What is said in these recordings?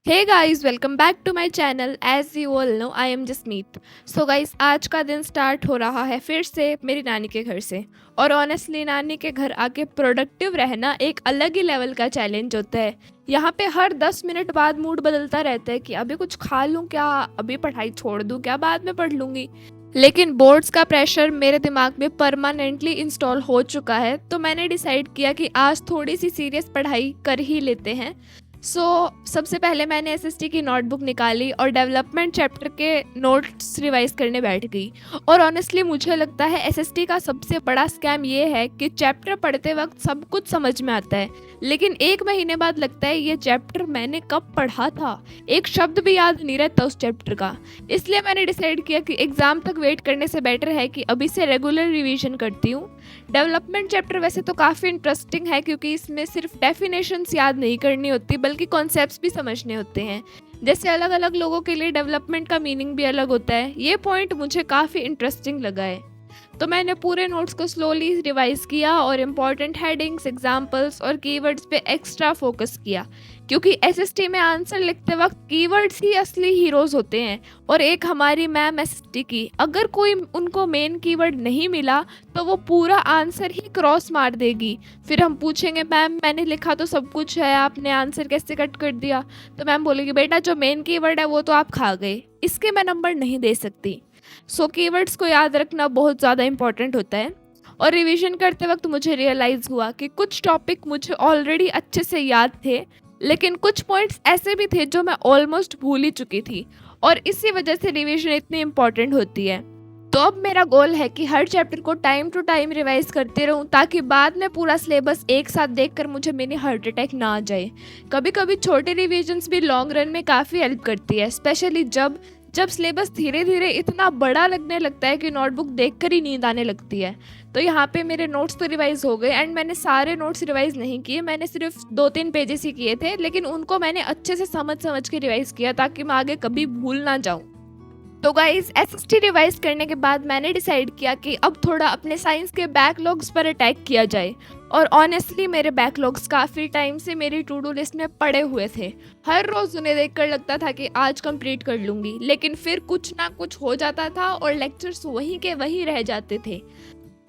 Hey guys, welcome back to my channel. As you all know, I am Jasmeet. So guys, आज का दिन start हो रहा है फिर से मेरी नानी के घर से। और ऑनेस्टली नानी के घर आके प्रोडक्टिव रहना एक अलग ही लेवल का चैलेंज होता है। यहाँ पे हर 10 मिनट बाद मूड बदलता रहता है कि अभी कुछ खा लूँ क्या, अभी पढ़ाई छोड़ दूँ क्या, बाद में पढ़ लूँगी। लेकिन बोर्ड्स का प्रेशर मेरे दिमाग में परमानेंटली इंस्टॉल हो चुका है, तो मैंने डिसाइड किया कि आज थोड़ी सी सीरियस पढ़ाई कर ही लेते हैं। सबसे पहले मैंने एसएसटी की नोटबुक निकाली और डेवलपमेंट चैप्टर के नोट्स रिवाइज करने बैठ गई। और ऑनेस्टली मुझे लगता है एसएसटी का सबसे बड़ा स्कैम ये है कि चैप्टर पढ़ते वक्त सब कुछ समझ में आता है, लेकिन 1 महीने बाद लगता है ये चैप्टर मैंने कब पढ़ा था, एक शब्द भी याद नहीं रहता उस चैप्टर का। इसलिए मैंने डिसाइड किया कि एग्ज़ाम तक वेट करने से बेटर है कि अभी से रेगुलर रिवीजन करती हूँ। डेवलपमेंट चैप्टर वैसे तो काफ़ी इंटरेस्टिंग है, क्योंकि इसमें सिर्फ डेफिनेशंस याद नहीं करनी होती बल्कि कॉन्सेप्ट्स भी समझने होते हैं। जैसे अलग अलग लोगों के लिए डेवलपमेंट का मीनिंग भी अलग होता है। ये पॉइंट मुझे काफ़ी इंटरेस्टिंग लगा है। तो मैंने पूरे नोट्स को स्लोली रिवाइज किया और इम्पॉर्टेंट हेडिंग्स, एग्जाम्पल्स और कीवर्ड्स पे एक्स्ट्रा फोकस किया, क्योंकि एसएसटी में आंसर लिखते वक्त कीवर्ड्स ही असली हीरोज होते हैं। और एक हमारी मैम एसएसटी की, अगर कोई उनको मेन कीवर्ड नहीं मिला तो वो पूरा आंसर ही क्रॉस मार देगी। फिर हम पूछेंगे मैम मैंने लिखा तो सब कुछ है, आपने आंसर कैसे कट कर दिया? तो मैम बोलेगी बेटा जो मेन कीवर्ड है वो तो आप खा गए, इसके मैं नंबर नहीं दे सकती। कीवर्ड्स को याद रखना बहुत ज़्यादा इंपॉर्टेंट होता है। और रिवीजन करते वक्त मुझे रियलाइज़ हुआ कि कुछ टॉपिक मुझे ऑलरेडी अच्छे से याद थे, लेकिन कुछ पॉइंट्स ऐसे भी थे जो मैं ऑलमोस्ट भूल ही चुकी थी। और इसी वजह से रिवीजन इतनी इम्पॉर्टेंट होती है। तो अब मेरा गोल है कि हर चैप्टर को टाइम टू टाइम रिवाइज करते रहूं, ताकि बाद में पूरा सिलेबस एक साथ देखकर मुझे मिनी हार्ट अटैक ना आ जाए। कभी कभी छोटे रिवीजन्स भी लॉन्ग रन में काफ़ी हेल्प करती है, स्पेशली जब जब सिलेबस धीरे धीरे इतना बड़ा लगने लगता है कि नोटबुक देखकर ही नींद आने लगती है। तो यहाँ पे मेरे नोट्स तो रिवाइज हो गए, एंड मैंने सारे नोट्स रिवाइज नहीं किए, मैंने सिर्फ 2-3 पेजेस ही किए थे, लेकिन उनको मैंने अच्छे से समझ समझ के रिवाइज किया ताकि मैं आगे कभी भूल ना जाऊँ। तो गाइज, एसएसटी रिवाइज करने के बाद मैंने डिसाइड किया कि अब थोड़ा अपने साइंस के बैकलॉग्स पर अटैक किया जाए। और ऑनेस्टली मेरे बैकलॉग्स काफ़ी टाइम से मेरी टू डू लिस्ट में पड़े हुए थे। हर रोज़ उन्हें देखकर लगता था कि आज कंप्लीट कर लूँगी, लेकिन फिर कुछ ना कुछ हो जाता था और लेक्चर्स वहीं के वहीं रह जाते थे।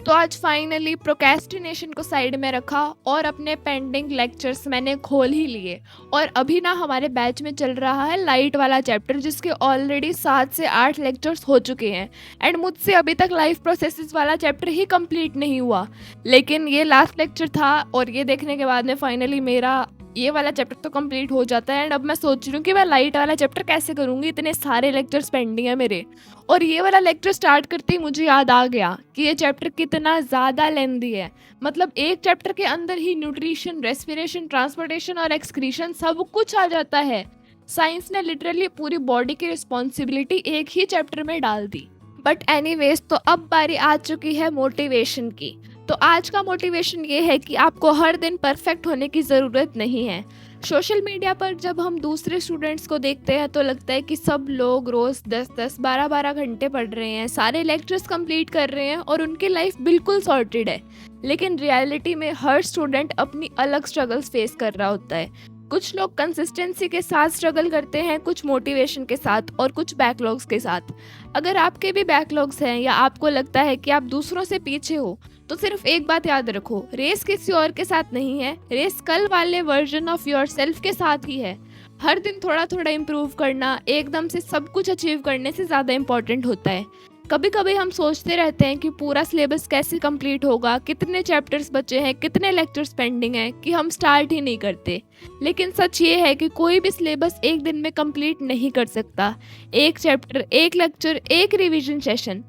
तो आज फाइनली प्रोक्रेस्टिनेशन को साइड में रखा और अपने पेंडिंग लेक्चर्स मैंने खोल ही लिए। और अभी ना हमारे बैच में चल रहा है लाइट वाला चैप्टर, जिसके ऑलरेडी 7 से 8 लेक्चर्स हो चुके हैं। एंड मुझसे अभी तक लाइफ प्रोसेसेस वाला चैप्टर ही कंप्लीट नहीं हुआ, लेकिन ये लास्ट लेक्चर था और ये देखने के बाद में फाइनली मेरा ये वाला चैप्टर तो कंप्लीट हो जाता है। एंड अब मैं सोच रही हूँ कि मैं लाइट वाला चैप्टर कैसे करूँगी, इतने सारे लेक्चर्स पेंडिंग है मेरे। और ये वाला लेक्चर स्टार्ट करते ही मुझे याद आ गया कि ये चैप्टर कितना ज़्यादा लेंदी है। मतलब एक चैप्टर के अंदर ही न्यूट्रिशन, रेस्पिरेशन, ट्रांसपोर्टेशन और एक्सक्रीशन सब कुछ आ जाता है। साइंस ने लिटरली पूरी बॉडी की रिस्पॉन्सिबिलिटी एक ही चैप्टर में डाल दी। बट एनीवेज, तो अब बारी आ चुकी है मोटिवेशन की। तो आज का मोटिवेशन ये है कि आपको हर दिन परफेक्ट होने की ज़रूरत नहीं है। सोशल मीडिया पर जब हम दूसरे स्टूडेंट्स को देखते हैं तो लगता है कि सब लोग रोज़ 10-10, 12-12 घंटे पढ़ रहे हैं, सारे लेक्चर्स कंप्लीट कर रहे हैं और उनकी लाइफ बिल्कुल सॉर्टेड है। लेकिन रियलिटी में हर स्टूडेंट अपनी अलग स्ट्रगल्स फेस कर रहा होता है। कुछ लोग कंसिस्टेंसी के साथ स्ट्रगल करते हैं, कुछ मोटिवेशन के साथ और कुछ बैकलॉग्स के साथ। अगर आपके भी बैकलॉग्स हैं या आपको लगता है कि आप दूसरों से पीछे हो, तो सिर्फ एक बात याद रखो, रेस किसी और के साथ नहीं है, रेस कल वाले वर्जन ऑफ योरसेल्फ के साथ ही है। हर दिन थोड़ा थोड़ा इम्प्रूव करना एकदम से सब कुछ अचीव करने से ज़्यादा इम्पोर्टेंट होता है। कभी कभी हम सोचते रहते हैं कि पूरा सिलेबस कैसे कंप्लीट होगा, कितने चैप्टर्स बचे हैं, कितने लेक्चर्स पेंडिंग हैं, कि हम स्टार्ट ही नहीं करते। लेकिन सच ये है कि कोई भी सिलेबस एक दिन में कंप्लीट नहीं कर सकता। एक चैप्टर, एक लेक्चर, एक रिवीजन सेशन,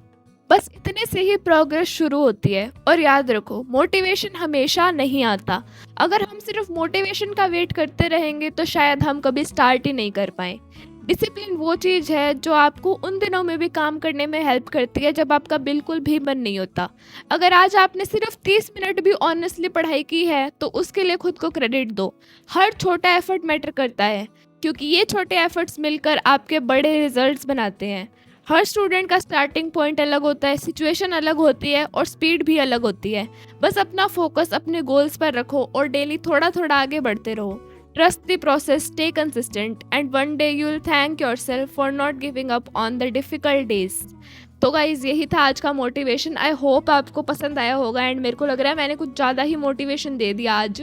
बस इतने से ही प्रोग्रेस शुरू होती है। और याद रखो, मोटिवेशन हमेशा नहीं आता। अगर हम सिर्फ मोटिवेशन का वेट करते रहेंगे तो शायद हम कभी स्टार्ट ही नहीं कर पाए। डिसिप्लिन वो चीज़ है जो आपको उन दिनों में भी काम करने में हेल्प करती है जब आपका बिल्कुल भी मन नहीं होता। अगर आज आपने सिर्फ 30 मिनट भी ऑनेस्टली पढ़ाई की है तो उसके लिए खुद को क्रेडिट दो। हर छोटा एफर्ट मैटर करता है, क्योंकि ये छोटे एफर्ट्स मिलकर आपके बड़े रिजल्ट्स बनाते हैं। हर स्टूडेंट का स्टार्टिंग पॉइंट अलग होता है, सिचुएशन अलग होती है और स्पीड भी अलग होती है। बस अपना फोकस अपने गोल्स पर रखो और डेली थोड़ा थोड़ा आगे बढ़ते रहो। Trust the process, stay consistent and one day you will thank yourself for not giving up on the difficult days. तो गाइज़ यही था आज का मोटिवेशन। आई होप आपको पसंद आया होगा एंड मेरे को लग रहा है मैंने कुछ ज़्यादा ही मोटिवेशन दे दिया आज।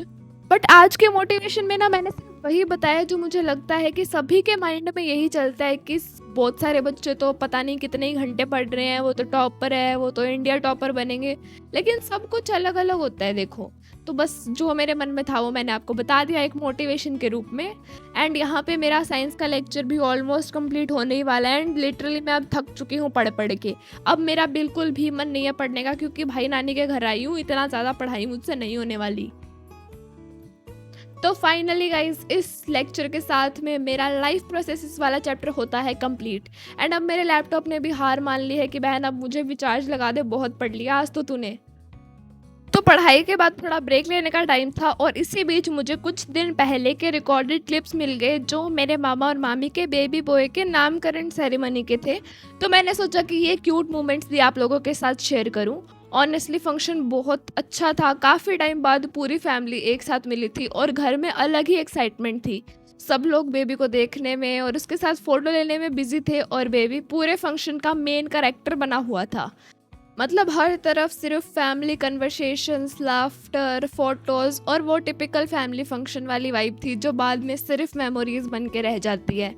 बट आज के मोटिवेशन में ना मैंने सिर्फ वही बताया जो मुझे लगता है कि सभी के माइंड में यही चलता है कि बहुत सारे बच्चे तो पता नहीं कितने ही घंटे पढ़ रहे हैं, वो तो टॉपर है, वो तो इंडिया टॉपर बनेंगे, लेकिन सब कुछ अलग अलग होता है देखो। तो बस जो मेरे मन में था वो मैंने आपको बता दिया एक मोटिवेशन के रूप में। एंड यहाँ पे मेरा साइंस का लेक्चर भी ऑलमोस्ट कंप्लीट होने ही वाला है एंड लिटरली मैं अब थक चुकी हूँ पढ़ पढ़ के। अब मेरा बिल्कुल भी मन नहीं है पढ़ने का, क्योंकि भाई नानी के घर आई हूँ, इतना ज़्यादा पढ़ाई मुझसे नहीं होने वाली। तो फाइनली गाइज इस लेक्चर के साथ में मेरा लाइफ प्रोसेसेस वाला चैप्टर होता है कंप्लीट। एंड अब मेरे लैपटॉप ने भी हार मान ली है कि बहन अब मुझे भी चार्ज लगा दे, बहुत पढ़ लिया आज तो तूने। तो पढ़ाई के बाद थोड़ा ब्रेक लेने का टाइम था और इसी बीच मुझे कुछ दिन पहले के रिकॉर्डेड क्लिप्स मिल गए जो मेरे मामा और मामी के बेबी बॉय के नामकरण सेरेमनी के थे। तो मैंने सोचा कि ये क्यूट मोमेंट्स भी आप लोगों के साथ शेयर करूं। ऑनेस्टली फंक्शन बहुत अच्छा था, काफ़ी टाइम बाद पूरी फैमिली एक साथ मिली थी और घर में अलग ही एक्साइटमेंट थी। सब लोग बेबी को देखने में और उसके साथ फ़ोटो लेने में बिजी थे और बेबी पूरे फंक्शन का मेन कैरेक्टर बना हुआ था। मतलब हर तरफ सिर्फ फैमिली कन्वर्सेशंस, लाफ्टर, फोटोज़ और वो टिपिकल फैमिली फंक्शन वाली वाइब थी जो बाद में सिर्फ मेमोरीज बन के रह जाती है।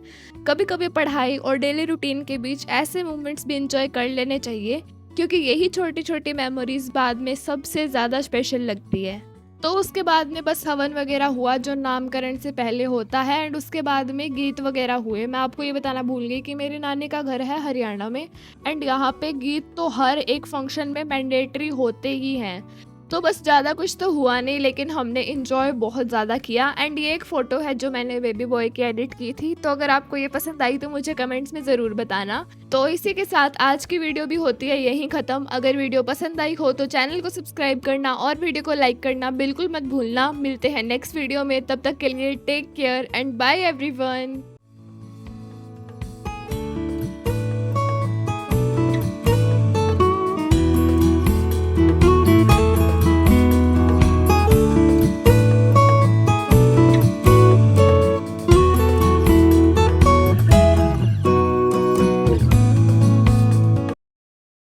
कभी कभी पढ़ाई और डेली रूटीन के बीच ऐसे मोमेंट्स भी इंजॉय कर लेने चाहिए, क्योंकि यही छोटी छोटी मेमोरीज बाद में सबसे ज़्यादा स्पेशल लगती है। तो उसके बाद में बस हवन वगैरह हुआ जो नामकरण से पहले होता है एंड उसके बाद में गीत वगैरह हुए। मैं आपको ये बताना भूल गई कि मेरी नानी का घर है हरियाणा में एंड यहाँ पे गीत तो हर एक फंक्शन में मैंडेटरी होते ही हैं। तो बस ज़्यादा कुछ तो हुआ नहीं, लेकिन हमने इन्जॉय बहुत ज़्यादा किया। एंड ये एक फ़ोटो है जो मैंने बेबी बॉय की एडिट की थी। तो अगर आपको ये पसंद आई तो मुझे कमेंट्स में ज़रूर बताना। तो इसी के साथ आज की वीडियो भी होती है यहीं ख़त्म। अगर वीडियो पसंद आई हो तो चैनल को सब्सक्राइब करना और वीडियो को लाइक करना बिल्कुल मत भूलना। मिलते हैं नेक्स्ट वीडियो में, तब तक के लिए take care and bye everyone.